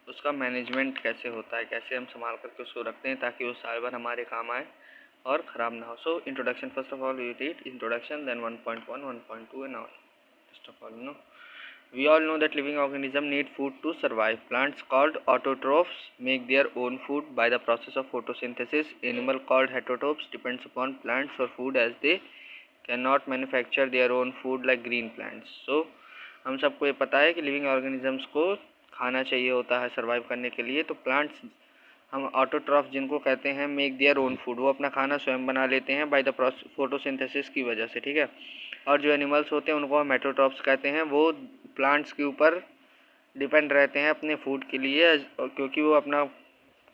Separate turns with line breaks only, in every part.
उसका मैनेजमेंट कैसे होता है, कैसे हम संभाल करके उसको रखते हैं ताकि वो साल भर हमारे काम आए और ख़राब ना हो। So introduction, first of all we read introduction, then 1.1, 1.2 and all. First of all we all know that living organisms need food to survive. Plants called autotrophs make their own food by the process of photosynthesis. Animal called heterotrophs depends upon plants for food as they cannot manufacture their own food like green plants. So हम सबको ये पता है कि living organisms को खाना चाहिए होता है सर्वाइव करने के लिए। तो प्लांट्स, हम ऑटोट्रॉफ जिनको कहते हैं, मेक देयर ओन फूड, वो अपना खाना स्वयं बना लेते हैं बाय द फोटोसिंथेसिस की वजह से, ठीक है। और जो एनिमल्स होते हैं उनको हम हेटेरोट्रॉफ्स कहते हैं, वो प्लांट्स के ऊपर डिपेंड रहते हैं अपने फूड के लिए, क्योंकि वो अपना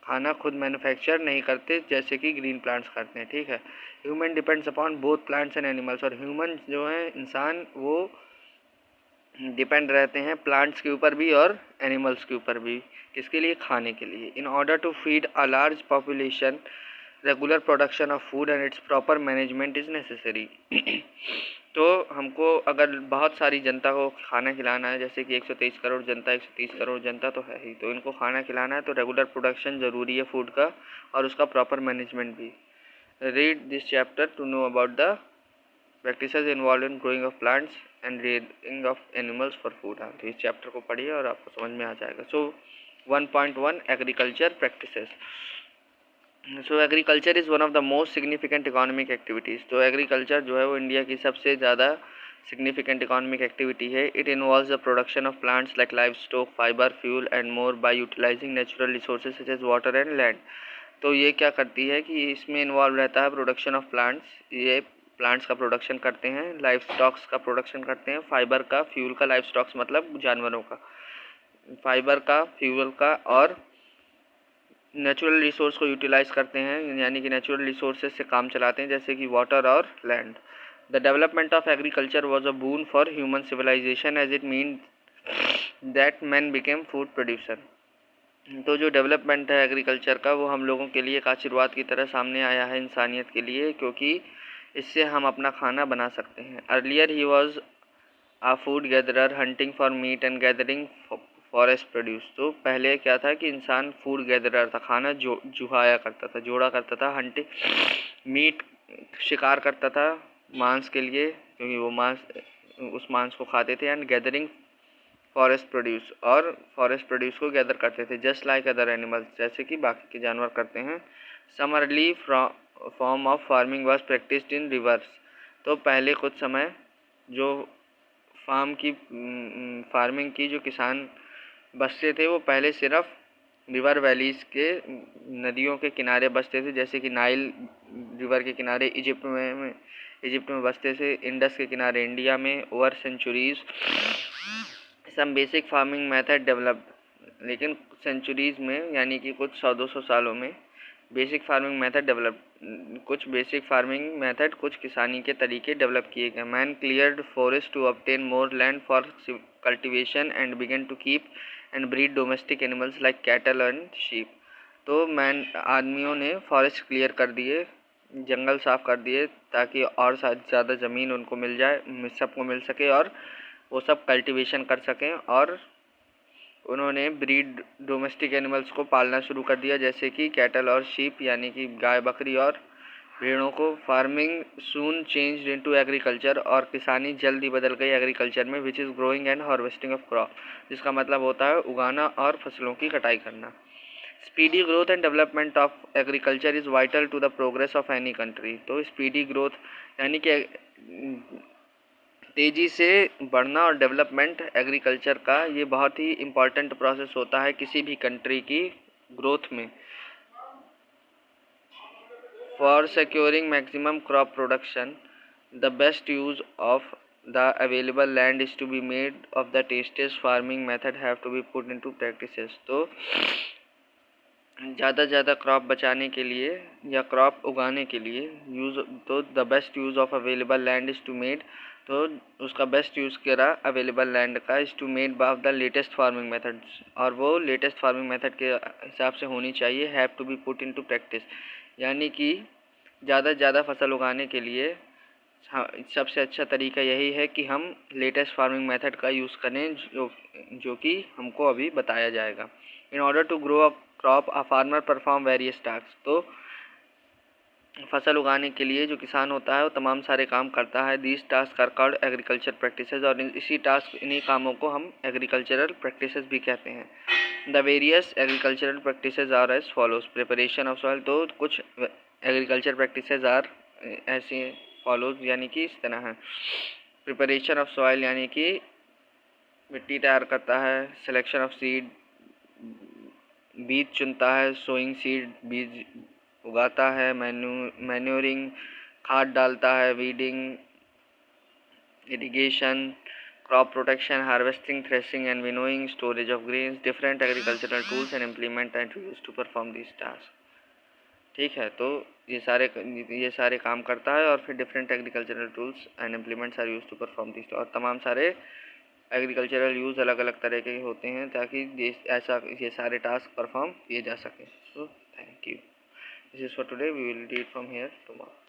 खाना खुद मैन्युफैक्चर नहीं करते जैसे कि ग्रीन प्लांट्स करते हैं, ठीक है। Human depends upon both plants and animals, और ह्यूमन जो है इंसान, वो डिपेंड रहते हैं प्लांट्स के ऊपर भी और एनिमल्स के ऊपर भी। किसके लिए? खाने के लिए। In order to feed a large population regular production of food and its proper management is necessary. तो हमको अगर बहुत सारी जनता को खाना खिलाना है, जैसे कि 123 करोड़ जनता, 130 करोड़ जनता तो है ही, तो इनको खाना खिलाना है तो रेगुलर प्रोडक्शन ज़रूरी है फूड का, और उसका प्रॉपर मैनेजमेंट भी। Read this chapter to know about the practices involve in growing of plants and rearing of animals for food. हाँ, तो इस चैप्टर को पढ़िए और आपको समझ में आ जाएगा। So 1.1 agriculture practices. So agriculture is one of the most significant economic activities. तो एग्रीकल्चर जो है वो इंडिया की सबसे ज़्यादा सिग्निफिकेंट इकोनॉमिक एक्टिविटी है। It involves the production of plants like livestock, fibre, fuel and more by utilising natural resources such as water and land. तो ये क्या करती है कि इसमें इन्वॉल्व रहता है प्रोडक्शन ऑफ प्लांट्स, ये प्लांट्स का प्रोडक्शन करते हैं, लाइफ स्टॉक्स का प्रोडक्शन करते हैं, फाइबर का, फ्यूल का, लाइफ स्टॉक्स मतलब जानवरों का, फाइबर का, फ्यूल का, और नेचुरल रिसोर्स को यूटिलाइज करते हैं, यानी कि नेचुरल रिसोर्सेज से काम चलाते हैं, जैसे कि वाटर और land. The development of agriculture was a boon for human civilisation as it mean that man became food producer. तो जो डेवलपमेंट है एग्रीकल्चर का, वो हम लोगों के लिए एक आशीर्वाद की तरह सामने आया है इंसानियत के लिए, क्योंकि इससे हम अपना खाना बना सकते हैं। Earlier he was a food gatherer hunting for meat and gathering forest produce. तो पहले क्या था कि इंसान फूड गैदरर था, खाना जुहाया करता था, जोड़ा करता था, हंटिंग मीट शिकार करता था मांस के लिए, क्योंकि वो उस मांस को खाते थे, एंड गैदरिंग फॉरेस्ट प्रोड्यूस, और फॉरेस्ट प्रोड्यूस को गैदर करते थे, जस्ट लाइक अदर एनिमल्स, जैसे कि बाकी के जानवर करते हैं। Some early form of farming was practised in rivers. तो पहले कुछ समय जो फार्मिंग की जो किसान बसते थे, वो पहले सिर्फ रिवर वैलीज़ के, नदियों के किनारे बसते थे, जैसे कि नाइल रिवर के किनारे इजिप्ट में बसते थे, इंडस के किनारे इंडिया में, over centuries some basic farming method developed. लेकिन सेंचुरीज़ में, यानी कि कुछ 100-200 सालों में बेसिक फार्मिंग मेथड डेवलप, कुछ बेसिक फार्मिंग मेथड, कुछ किसानी के तरीके डेवलप किए गए। Man cleared forest to obtain more land for cultivation and began to keep and breed domestic animals like cattle and sheep. तो आदमियों ने फॉरेस्ट क्लियर कर दिए, जंगल साफ़ कर दिए, ताकि और ज़्यादा ज़मीन उनको मिल जाए, सबको मिल सके, और वो सब कल्टीवेशन कर सकें, और उन्होंने ब्रीड डोमेस्टिक एनिमल्स को पालना शुरू कर दिया, जैसे कि कैटल और शीप, यानी कि गाय, बकरी और भेड़ों को। फार्मिंग सून चेंज्ड इनटू एग्रीकल्चर, और किसानी जल्दी बदल गई एग्रीकल्चर में, which is growing and harvesting of crop, जिसका मतलब होता है उगाना और फसलों की कटाई करना। Speedy growth and development of agriculture is vital to the progress of any country. तो स्पीडी ग्रोथ यानी कि तेज़ी से बढ़ना और डेवलपमेंट एग्रीकल्चर का, ये बहुत ही इम्पॉर्टेंट प्रोसेस होता है किसी भी कंट्री की ग्रोथ में। For securing maximum crop production the best use of the available land is to be made of the tested farming method have to be put into practices. तो ज़्यादा crop बचाने के लिए या क्रॉप उगाने के लिए तो the best use of available land is to made, तो उसका बेस्ट यूज़ करा अवेलेबल लैंड का, is to made by the latest farming methods, और वो लेटेस्ट फार्मिंग मेथड के हिसाब से होनी चाहिए। Have to be put into practice, यानी कि ज़्यादा फसल उगाने के लिए हाँ, सबसे अच्छा तरीका यही है कि हम लेटेस्ट फार्मिंग मेथड का यूज़ करें जो कि हमको अभी बताया जाएगा। In order to grow a crop a farmer perform various task. तो फसल उगाने के लिए जो किसान होता है वो तमाम सारे काम करता है। These task are called agriculture practices, और इन्हीं कामों को हम एग्रीकल्चरल प्रैक्टिसेस भी कहते हैं। The various agricultural practices are as follows. Preparation of soil, तो कुछ एग्रीकल्चर प्रैक्टिसेस आर ऐसे फॉलोज यानी कि इस तरह है। प्रिपरेशन ऑफ सॉइल यानी कि मिट्टी तैयार करता है। सिलेक्शन ऑफ सीड, बीज चुनता है। सोइंग सीड, बीज उगाता है। मैन्योरिंग, खाद डालता है। Weeding, irrigation, crop protection, harvesting, threshing and winnowing, storage of grains, different agricultural tools and implement and use to perform this task. ठीक है, तो ये सारे काम करता है और फिर different agricultural tools and implements are use to perform this, और तमाम सारे एग्रीकल्चरल यूज़ अलग अलग तरह के होते हैं ताकि ये सारे टास्क परफॉर्म किए जा सकें। So thank you. This is for today, we will read from here tomorrow.